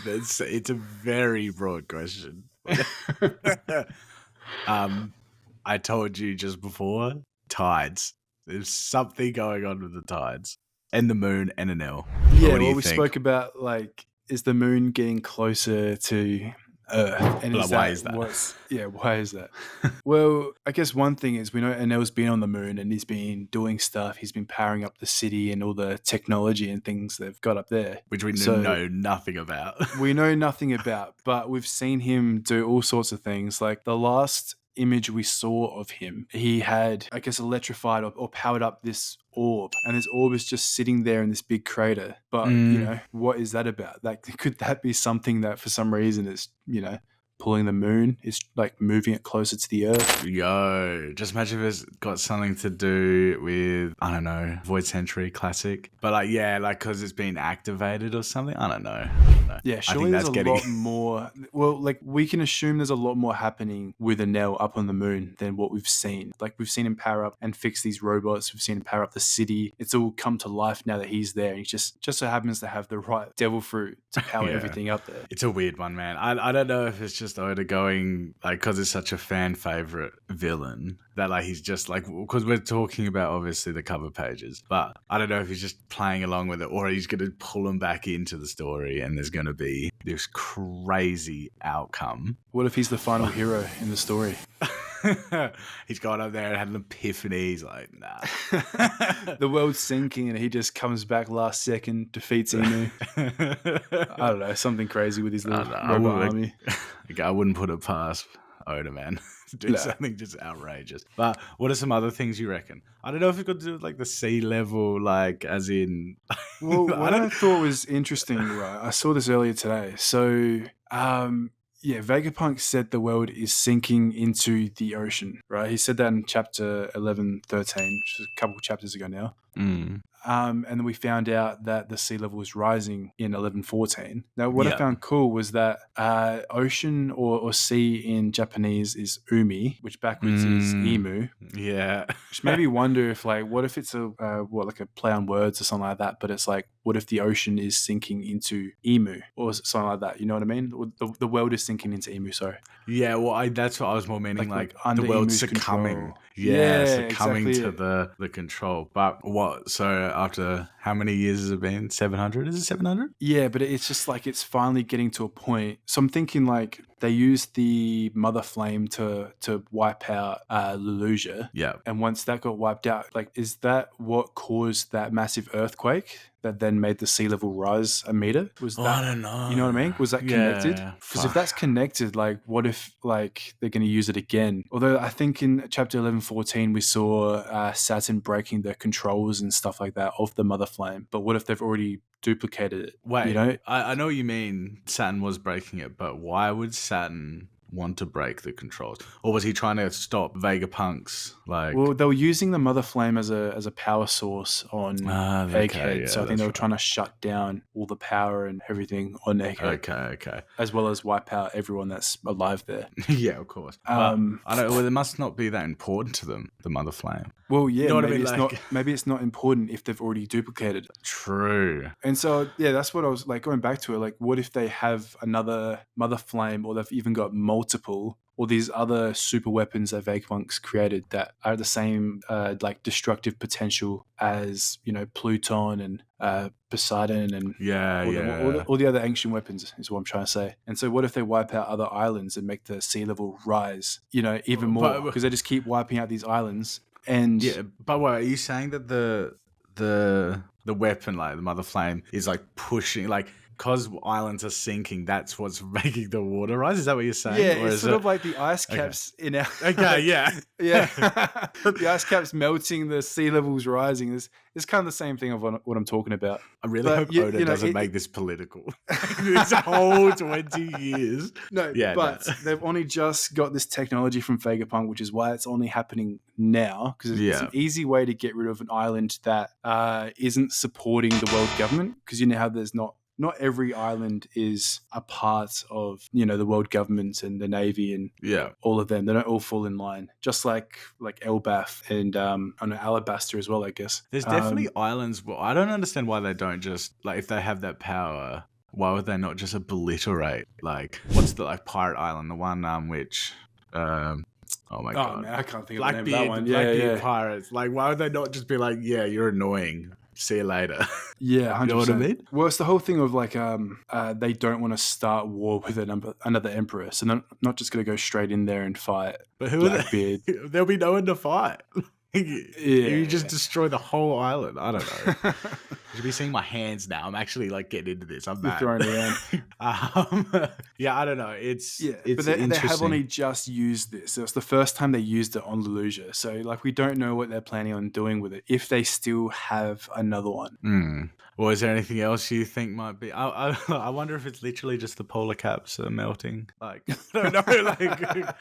It's a very broad question. um, I told you just before, tides. There's something going on with the tides and the moon and an L. But Yeah, what do well, you we think? spoke about like, is the moon getting closer to Earth, and Like, is why that is that? what's yeah? Why is that? Well, I guess one thing is we know Enel's been on the moon and he's been doing stuff. He's been powering up the city and all the technology and things they've got up there. Which we So know nothing about. we know nothing about, but we've seen him do all sorts of things. Like the last image we saw of him, he had, I guess, electrified or powered up this orb, and this orb is just sitting there in this big crater. But, Mm. what is that about? Like, could that be something that for some reason is, pulling the moon, is like moving it closer to the Earth? Yo, just imagine if it's got something to do with, I don't know, Void Century Classic. But like, yeah, like because it's been activated or something. I don't know. Yeah, I surely think there's that's a getting. lot more. Well, like we can assume there's a lot more happening with Enel up on the moon than what we've seen. Like we've seen him power up and fix these robots. We've seen him power up the city. It's all come to life now that he's there. And he just so happens to have the right devil fruit to power Yeah. everything up there. It's a weird one, man. I don't know if it's just Oda going, like, because it's such a fan favorite villain that, like, he's just, like, because we're talking about, obviously, the cover pages, but I don't know if he's just playing along with it or he's going to pull him back into the story and there's going to be this crazy outcome. What if he's the final hero in the story? He's gone up there and had an epiphany. He's like, nah. The world's sinking and he just comes back last second, defeats Emu. I don't know, something crazy with his little robot army. I wouldn't put it past Oda, man. Do something just outrageous. But what are some other things you reckon? I don't know if it got to do with like the sea level, like as in. Well, what I thought was interesting, right? I saw this earlier today. So, yeah, Vegapunk said the world is sinking into the ocean, right? He said that in chapter 11:13, which is a couple of chapters ago now. Mm. And then we found out that the sea level was rising in 11:14. Now, what I found cool was that ocean or sea in Japanese is umi, which backwards is emu. Yeah. Which made me wonder if, like, what if it's like a play on words or something like that? But it's like, what if the ocean is sinking into emu or something like that? You know what I mean? Or the world is sinking into emu. Sorry. Yeah, well, that's what I was more meaning, like under the world Emu's succumbing. control. Yeah, succumbing exactly to the control. But what? So after how many years has it been? 700? Is it 700? Yeah, but it's just like it's finally getting to a point. So I'm thinking like they used the mother flame to wipe out Lelusia. Yeah. And once that got wiped out, like, is that what caused that massive earthquake that then made the sea level rise a meter? Was that? I don't know. You know what I mean? Was that connected? Yeah. Because if that's connected, like, what if like they're going to use it again? Although I think in chapter 11:14 we saw Saturn breaking the controls and stuff like that of the mother flame. But what if they've already duplicated it? Wait, you know? I know what you mean Saturn was breaking it, but why would Saturn want to break the controls? Or was he trying to stop Vegapunk's, like... Well, they were using the mother flame as a power source on Egghead. Okay, so I think they were trying to shut down all the power and everything on Egghead. Okay. As well as wipe out everyone that's alive there. Yeah, of course. But I don't. Well, it must not be that important to them, the mother flame. Well, yeah, You know what I maybe mean? it's Like- not. Maybe it's not important if they've already duplicated it. True. And so, yeah, that's what I was like going back to it. Like, what if they have another mother flame, or they've even got multiple, or these other super weapons that Vegapunk's created that are the same, like, destructive potential as, Pluton and Poseidon and all the other ancient weapons is what I'm trying to say. And so, what if they wipe out other islands and make the sea level rise, even more? Because they just keep wiping out these islands. And yeah, but what are you saying that the weapon, like the mother flame, is like pushing, like, because islands are sinking, that's what's making the water rise? Is that what you're saying? Yeah, or it's sort of like the ice caps in our... Okay, yeah. Yeah. The ice caps melting, the sea levels rising. It's kind of the same thing of what I'm talking about. I really hope Oda doesn't make this political. This whole 20 years. No, they've only just got this technology from Vegapunk, which is why it's only happening now, because it's an easy way to get rid of an island that isn't supporting the world government, because you know how there's not every island is a part of, the world government and the Navy and all of them. They don't all fall in line. Just like Elbaf and Alabaster as well, I guess. There's definitely islands. Well, I don't understand why they don't just, like, if they have that power, why would they not just obliterate? Like, what's the like Pirate Island, the one which, oh my god, man, I can't think of the name of that Blackbeard, one. the Blackbeard pirates. Like, why would they not just be like, yeah, you're annoying. See you later. Yeah, 100%. You know what I mean? Well, it's the whole thing of like they don't want to start war with another emperor, so they're not just going to go straight in there and fight. But who Blackbeard. are they? There'll be no one to fight. You just Yeah. destroy the whole island. I don't know. You should be seeing my hands now. I'm actually like getting into this. I'm You're mad. throwing it around. Yeah, I don't know. It's but they have interesting. only just used this. It was the first time they used it on Lelusia, so like we don't know what they're planning on doing with it. If they still have another one. Well, is there anything else you think might be? I wonder if it's literally just the polar caps are melting. Like, I don't know. Like,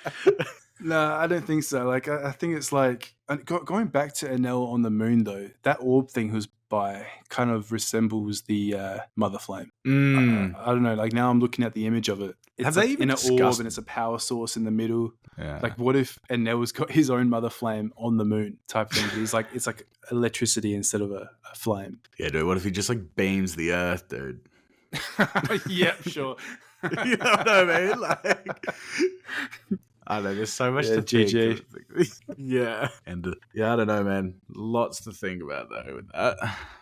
No, I don't think so. Like, I think it's like going back to Enel on the moon, though. That orb thing who's by kind of resembles the Mother Flame. I don't know. Like now, I'm looking at the image of it. It's Have like they even in an orb, discussed- and it's a power source in the middle. Yeah. Like, what if Enel's got his own Mother Flame on the moon type thing? But he's like, it's like electricity instead of a flame. Yeah, dude. What if he just like beams the Earth, dude? Yeah, sure. You know what I mean? Like, I don't know. There's so much to GG. think. Yeah, and yeah, I don't know, man. Lots to think about though with that.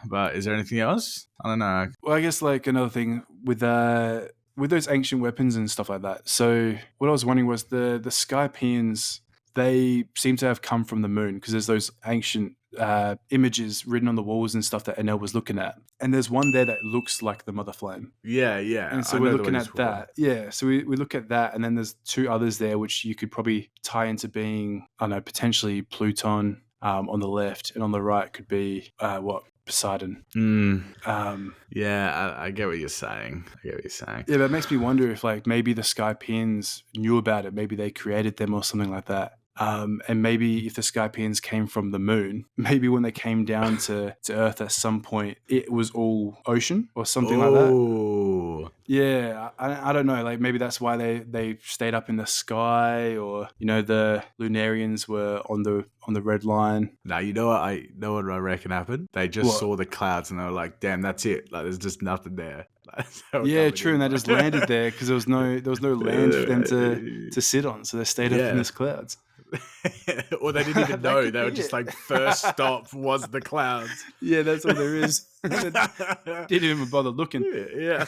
But is there anything else? I don't know. Well, I guess like another thing with those ancient weapons and stuff like that. So what I was wondering was the Skypeans. They seem to have come from the moon because there's those ancient images written on the walls and stuff that Enel was looking at, and there's one there that looks like the Mother Flame. Yeah. And so we're looking at that. Yeah, so we look at that, and then there's two others there which you could probably tie into being, I don't know, potentially Pluton on the left, and on the right could be Poseidon. Yeah, I get what you're saying. Yeah, but it makes me wonder if like maybe the Skypeans knew about it, maybe they created them or something like that. And maybe if the Skypeans came from the moon, maybe when they came down to Earth at some point, it was all ocean or something like that. Yeah, I don't know. Like maybe that's why they stayed up in the sky, or the Lunarians were on the red line. Now you know what I reckon happened. They just saw the clouds and they were like, "Damn, that's it. Like, there's just nothing there." Yeah, true. And they just landed there because there was no land for them to sit on, so they stayed up in these clouds. Or they didn't even know. They were just like, first stop was the clouds. Yeah, that's all there is. Didn't even bother looking. Yeah.